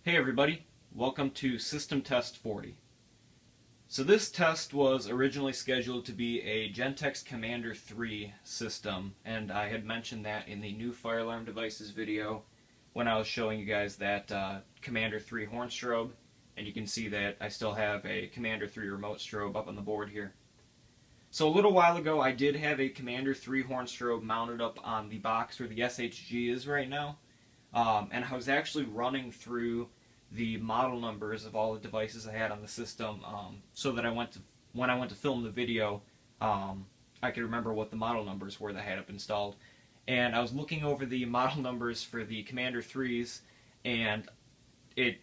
Hey everybody, welcome to System Test 40. So this test was originally scheduled to be a Gentex Commander 3 system, and I had mentioned that in the new fire alarm devices video when I was showing you guys that Commander 3 horn strobe, and you can see that I still have a Commander 3 remote strobe up on the board here. So a little while ago I did have a Commander 3 horn strobe mounted up on the box where the SHG is right now. And I was actually running through the model numbers of all the devices I had on the system, so that when I went to film the video, I could remember what the model numbers were that I had up installed. And I was looking over the model numbers for the Commander 3s, and I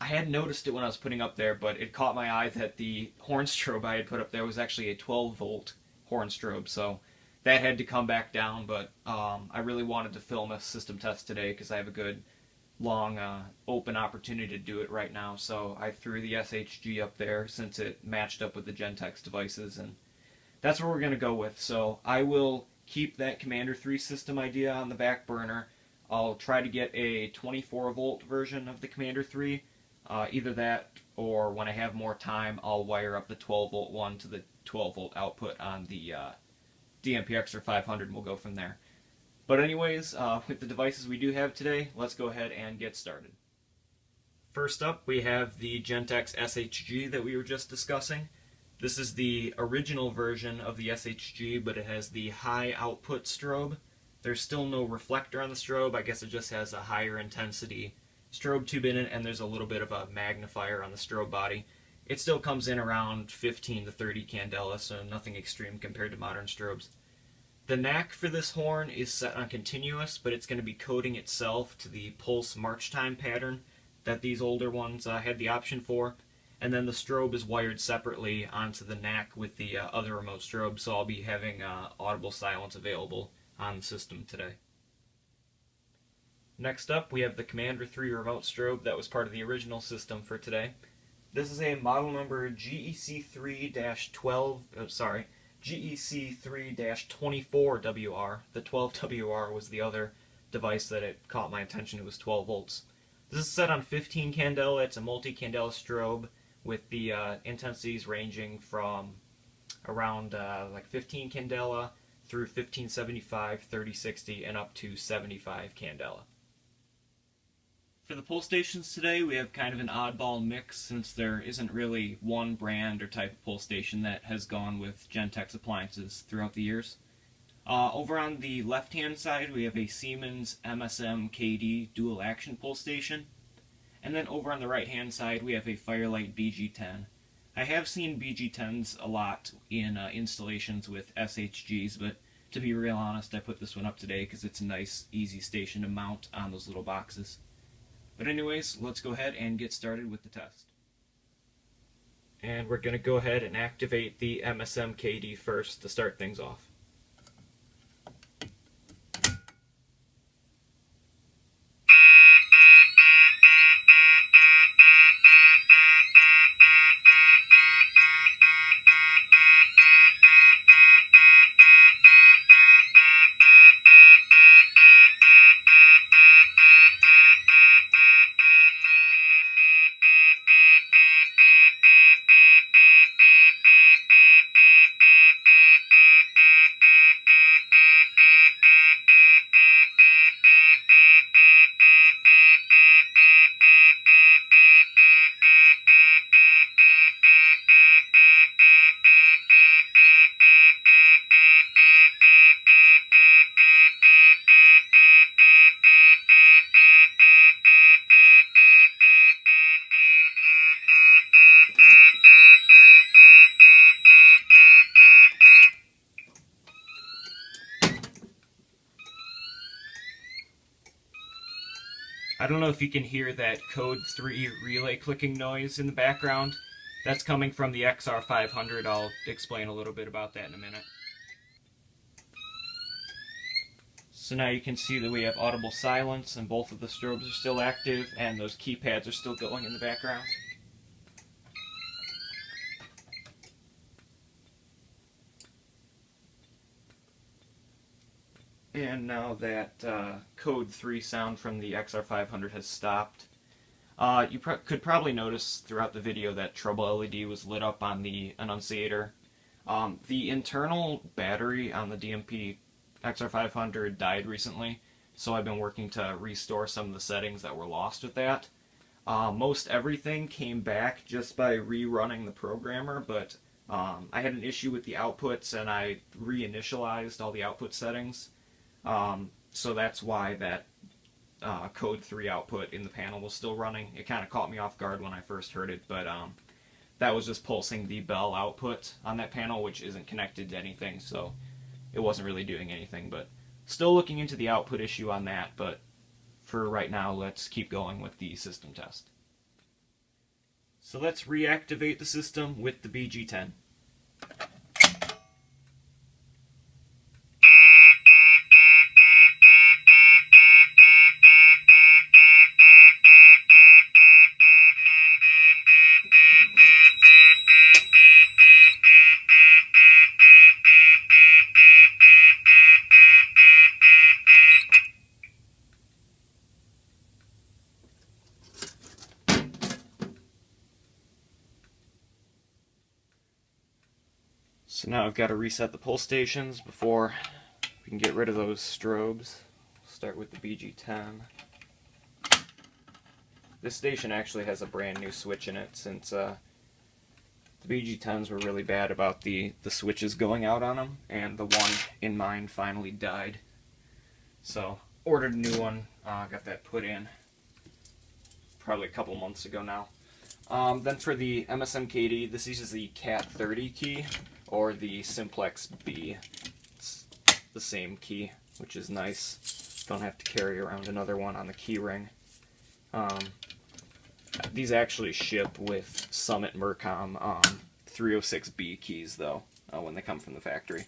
hadn't noticed it when I was putting up there, but it caught my eye that the horn strobe I had put up there was actually a 12-volt horn strobe, so that had to come back down. But I really wanted to film a system test today because I have a good long open opportunity to do it right now, so I threw the SHG up there since it matched up with the Gentex devices, and that's what we're going to go with. So I will keep that Commander 3 system idea on the back burner. I'll try to get a 24-volt version of the Commander 3, either that or when I have more time I'll wire up the 12-volt one to the 12-volt output on the DMP XR-500 and we'll go from there. But anyways, with the devices we do have today, let's go ahead and get started. First up, we have the Gentex SHG that we were just discussing. This is the original version of the SHG, but it has the high output strobe. There's still no reflector on the strobe. I guess it just has a higher intensity strobe tube in it, and there's a little bit of a magnifier on the strobe body. It still comes in around 15 to 30 candela, so nothing extreme compared to modern strobes. The knack for this horn is set on continuous, but it's going to be coding itself to the pulse march time pattern that these older ones had the option for. And then the strobe is wired separately onto the knack with the other remote strobe, so I'll be having audible silence available on the system today. Next up, we have the Commander 3 remote strobe that was part of the original system for today. This is a model number GEC3-24WR. The 12WR was the other device that it caught my attention. It was 12 volts. This is set on 15 candela. It's a multi-candela strobe with the intensities ranging from around like 15 candela through 1575, 3060, and up to 75 candela. For the pull stations today, we have kind of an oddball mix since there isn't really one brand or type of pull station that has gone with Gentex appliances throughout the years. Over on the left-hand side, we have a Siemens MSM KD dual action pull station. And then over on the right-hand side, we have a fire-lite BG10. I have seen BG10s a lot in installations with SHGs, but to be real honest, I put this one up today because it's a nice, easy station to mount on those little boxes. But anyways, let's go ahead and get started with the test. And we're going to go ahead and activate the MSM KD first to start things off. I don't know if you can hear that code 3 relay clicking noise in the background. That's coming from the XR-500. I'll explain a little bit about that in a minute. So now you can see that we have audible silence and both of the strobes are still active and those keypads are still going in the background. And now that code 3 sound from the XR500 has stopped. You could probably notice throughout the video that trouble LED was lit up on the annunciator. The internal battery on the DMP XR500 died recently, so I've been working to restore some of the settings that were lost with that. Most everything came back just by rerunning the programmer, but I had an issue with the outputs and I reinitialized all the output settings. So that's why that code 3 output in the panel was still running. It kind of caught me off guard when I first heard it, but that was just pulsing the bell output on that panel, which isn't connected to anything, so it wasn't really doing anything. But still looking into the output issue on that, but for right now, let's keep going with the system test. So let's reactivate the system with the BG10. So now I've got to reset the pull stations before we can get rid of those strobes. Start with the BG10. This station actually has a brand new switch in it, since the BG10s were really bad about the switches going out on them, and the one in mine finally died. So ordered a new one, got that put in probably a couple months ago now. Then for the MSMKD, this uses the CAT30 key, or the Simplex B. It's the same key, which is nice. Don't have to carry around another one on the key ring. These actually ship with Summit Mercom 306B keys, though, when they come from the factory.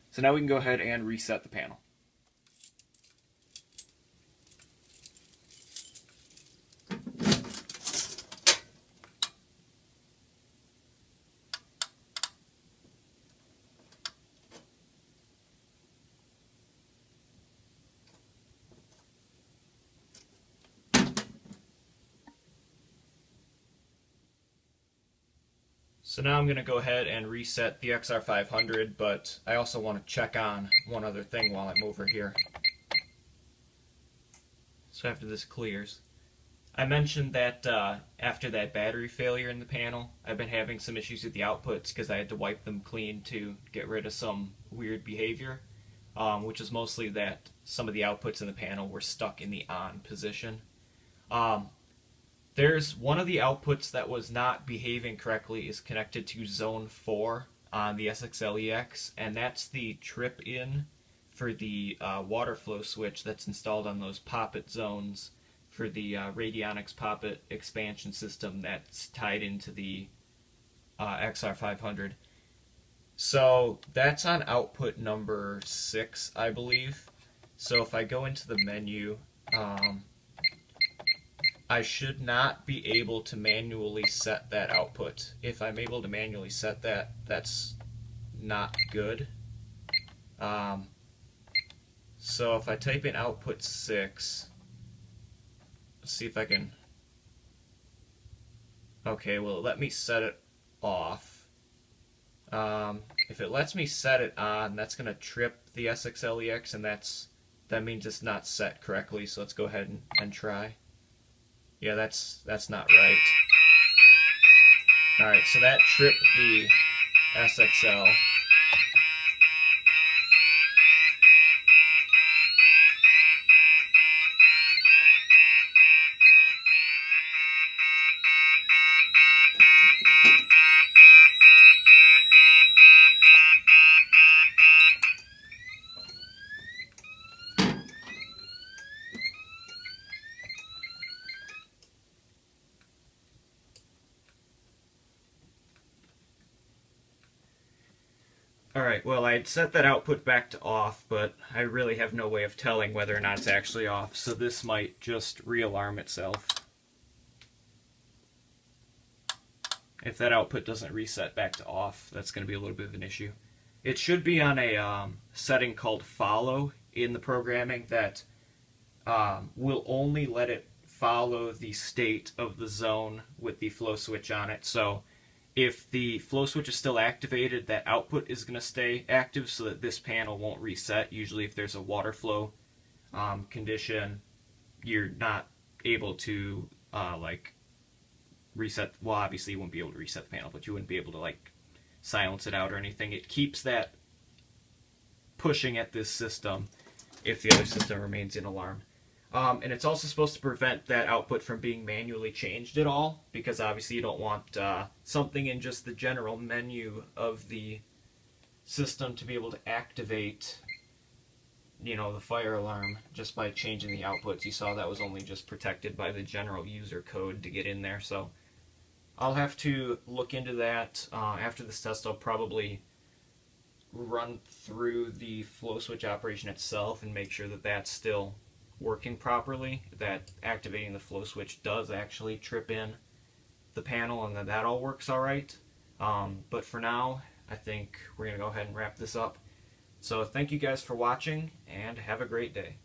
So now we can go ahead and reset the panel. So now I'm going to go ahead and reset the XR500, but I also want to check on one other thing while I'm over here. So after this clears, I mentioned that after that battery failure in the panel, I've been having some issues with the outputs because I had to wipe them clean to get rid of some weird behavior, which is mostly that some of the outputs in the panel were stuck in the on position. There's one of the outputs that was not behaving correctly is connected to zone 4 on the sxl-ex, and that's the trip in for the water flow switch that's installed on those poppet zones for the Radionics poppet expansion system that's tied into the XR500. So that's on output number 6, I believe. So if I go into the menu, I should not be able to manually set that output. If I'm able to manually set that, that's not good. So if I type in output 6, let's see if I can... Okay, well, let me set it off. If it lets me set it on, that's going to trip the sxl-ex, and that means it's not set correctly, so let's go ahead and try. Yeah, that's not right. Alright, so that tripped the SXL. Alright, well, I'd set that output back to off, but I really have no way of telling whether or not it's actually off, so this might just re-alarm itself. If that output doesn't reset back to off, that's going to be a little bit of an issue. It should be on a setting called follow in the programming that will only let it follow the state of the zone with the flow switch on it. So if the flow switch is still activated, that output is going to stay active so that this panel won't reset. Usually if there's a water flow condition, you're not able to like reset. Well, obviously you wouldn't be able to reset the panel, but you wouldn't be able to like silence it out or anything. It keeps that pushing at this system if the other system remains in alarm. And it's also supposed to prevent that output from being manually changed at all, because obviously you don't want something in just the general menu of the system to be able to activate, you know, the fire alarm just by changing the outputs. You saw that was only just protected by the general user code to get in there. So I'll have to look into that. After this test, I'll probably run through the flow switch operation itself and make sure that that's still working properly, that activating the flow switch does actually trip in the panel and that all works alright. But for now, I think we're going to go ahead and wrap this up. So thank you guys for watching, and have a great day.